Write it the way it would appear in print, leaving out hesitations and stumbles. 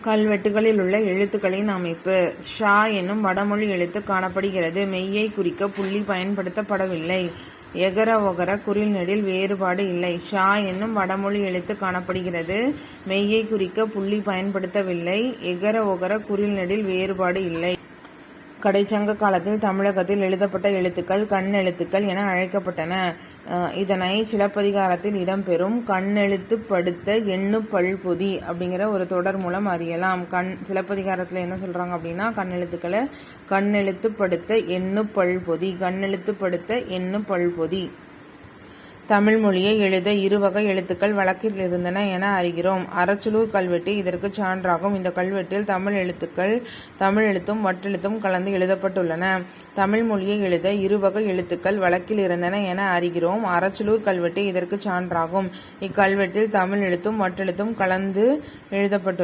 கல்வெட்டுகளில் உள்ள எழுத்துக்களின் அமைப்பு. ஷ என்னும் வடமொழி எழுத்து காணப்படுகிறது. மெய்யை குறிக்க புள்ளி பயன்படுத்தப்படவில்லை. எகர ஒகர குறில் நெடில் வேறுபாடு இல்லை. ஷ என்னும் வடமொழி எழுத்து காணப்படுகிறது. மெய்யை குறிக்க புள்ளி பயன்படுத்தவில்லை. எகர ஒகர குறில் நெடில் வேறுபாடு இல்லை. கடைச்சங்க காலத்தில் தமிழகத்தில் எழுதப்பட்ட எழுத்துக்கள் கண்ணெழுத்துக்கள் என அழைக்கப்பட்டன. இதனை சிலப்பதிகாரத்தில் இடம்பெறும் கண்ணெழுத்துப்படுத்த எண்ணு பல்பொதி அப்படிங்கிற ஒரு தொடர் மூலம் அறியலாம். சிலப்பதிகாரத்தில் என்ன சொல்றாங்க அப்படின்னா, கண்ணெழுத்துக்களை கண்ணெழுத்துப்படுத்த எண்ணு பல்பொதி, கண்ணெழுத்துப்படுத்த எண்ணு பல்பொதி. தமிழ் மொழியை எழுத இருவகை எழுத்துக்கள் வழக்கில் இருந்தன என அறிகிறோம். அரச்சலூர் கல்வெட்டு இதற்கு சான்றாகும். இந்த கல்வெட்டில் தமிழ் எழுத்தும் வட்டெழுத்தும் கலந்து எழுதப்பட்டுள்ளன. தமிழ் மொழியை எழுத இருவகை எழுத்துக்கள் வழக்கில் இருந்தன என அறிகிறோம். அரச்சலூர் கல்வெட்டு இதற்கு சான்றாகும். இக்கல்வெட்டில் தமிழ் எழுத்தும் வட்டெழுத்தும் கலந்து எழுதப்பட்டுள்ளன.